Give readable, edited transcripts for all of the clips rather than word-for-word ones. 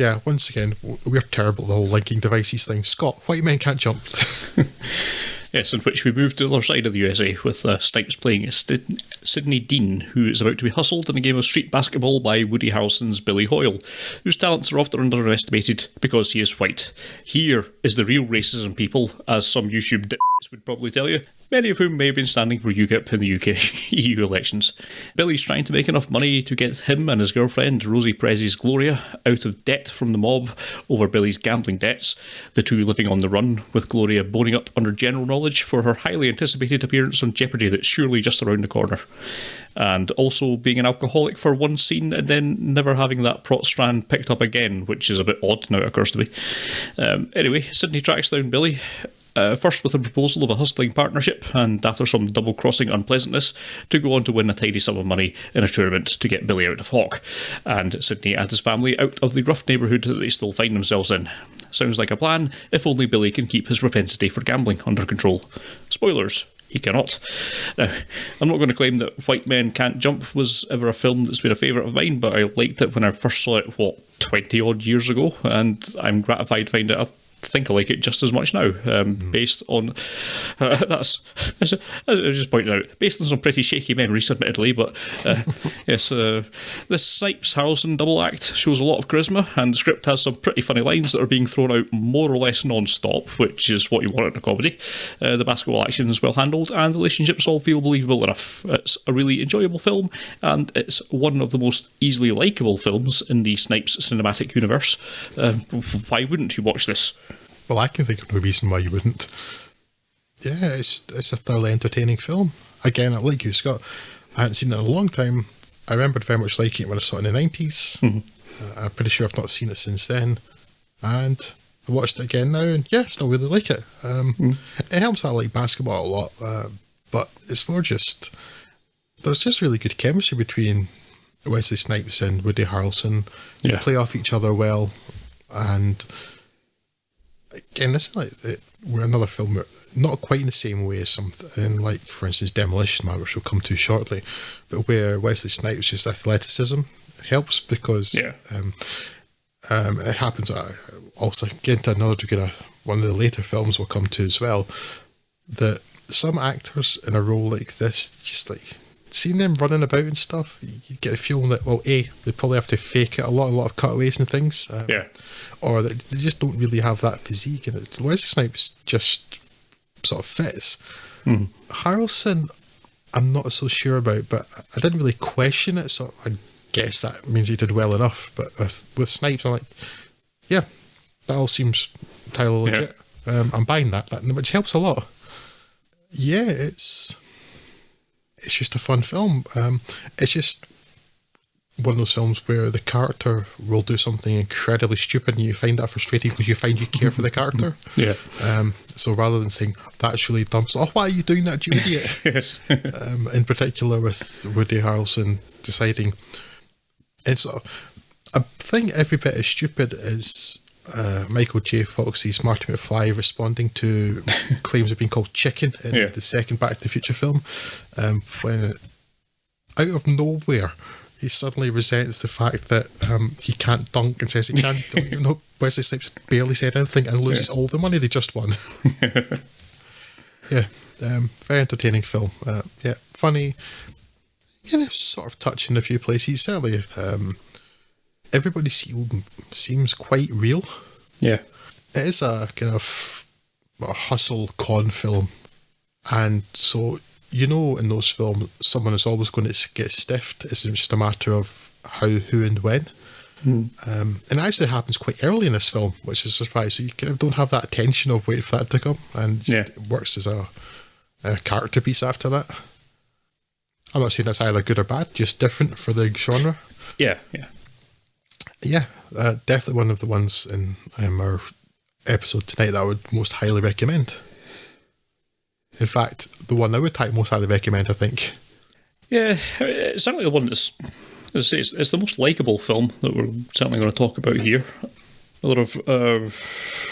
Yeah, once again, we're terrible at the whole linking devices thing. Scott, white men can't jump. Yes, in which we move to the other side of the USA with Snipes playing Sidney Dean, who is about to be hustled in a game of street basketball by Woody Harrelson's Billy Hoyle, whose talents are often underestimated because he is white. Here is the real racism, people, as some YouTube d***s would probably tell you, many of whom may have been standing for UKIP in the UK EU elections. Billy's trying to make enough money to get him and his girlfriend, Rosie Perez's Gloria, out of debt from the mob over Billy's gambling debts, the two living on the run, with Gloria boning up under general knowledge for her highly anticipated appearance on Jeopardy that's surely just around the corner. And also being an alcoholic for one scene and then never having that plot strand picked up again, which is a bit odd now it occurs to me. Anyway, Sidney tracks down Billy, first with a proposal of a hustling partnership, and after some double-crossing unpleasantness, to go on to win a tidy sum of money in a tournament to get Billy out of Hawk, and Sidney and his family out of the rough neighbourhood that they still find themselves in. Sounds like a plan, if only Billy can keep his propensity for gambling under control. Spoilers. He cannot. Now, I'm not going to claim that White Men Can't Jump was ever a film that's been a favourite of mine, but I liked it when I first saw it, 20-odd years ago, and I'm gratified to find out I think I like it just as much now, based on that's as I just pointed out, based on some pretty shaky memories, admittedly. But yes, this Snipes Harrelson double act shows a lot of charisma, and the script has some pretty funny lines that are being thrown out more or less non-stop, which is what you want in a comedy. The basketball action is well handled, and the relationships all feel believable enough. It's a really enjoyable film, and it's one of the most easily likeable films in the Snipes cinematic universe. Why wouldn't you watch this? Well, I can think of no reason why you wouldn't. Yeah, it's a thoroughly entertaining film. Again, like you, Scott, I hadn't seen it in a long time. I remembered very much liking it when I saw it in the 90s. Mm-hmm. I'm pretty sure I've not seen it since then. And I watched it again now, and yeah, still really like it. It helps that I like basketball a lot, but it's more just... There's just really good chemistry between Wesley Snipes and Woody Harrelson. They play off each other well, and... Again, this is like we're another film, not quite in the same way as something like, for instance, Demolition Man, which we'll come to shortly, but where Wesley Snipes' just athleticism helps because it happens. Also, get into another kind of one of the later films we'll come to as well. That some actors in a role like this, just like seeing them running about and stuff, you get a feeling that they probably have to fake it a lot of cutaways and things. Or that they just don't really have that physique, and Wesley Snipes just sort of fits. Harrelson, I'm not so sure about, but I didn't really question it, so I guess that means he did well enough. But with Snipes, I'm like, yeah, that all seems entirely legit. I'm buying that, which helps a lot. Yeah, it's just a fun film. It's just one of those films where the character will do something incredibly stupid and you find that frustrating because you find you care for the character. So rather than saying, that's really dumb, so, why are you doing that, you idiot? Yes. In particular with Woody Harrelson deciding, and so I think every bit as stupid as Michael J. Fox's Marty McFly responding to claims of being called chicken in the second Back to the Future film, when out of nowhere he suddenly resents the fact that he can't dunk and says he can't dunk, even though Wesley Snipes barely said anything, and loses all the money they just won. Very entertaining film. Funny, sort of touching a few places. Certainly, everybody seems quite real. It is a kind of a hustle con film, and so in those films someone is always going to get stiffed. It's just a matter of how, who and when. And it actually happens quite early in this film, which is a surprise. So you kind of don't have that tension of waiting for that to come, and it works as a character piece after that. I'm not saying that's either good or bad, just different for the genre. Definitely one of the ones in our episode tonight that I would most highly recommend. In fact, the one I would most highly recommend, I think. Yeah, it's certainly the one that's... It's the most likeable film that we're certainly going to talk about here. A lot of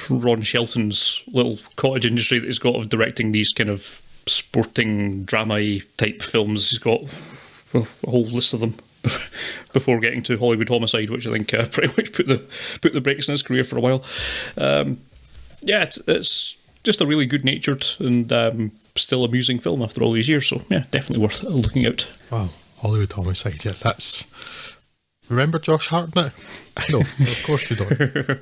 Ron Shelton's little cottage industry that he's got of directing these kind of sporting drama-y type films. He's got a whole list of them. before getting to Hollywood Homicide, which I think pretty much put the brakes in his career for a while. It's just a really good-natured and still amusing film after all these years. So yeah, definitely worth looking out. Wow, Hollywood Homicide. Yeah, that's. Remember Josh Hartnett? No, of course you don't.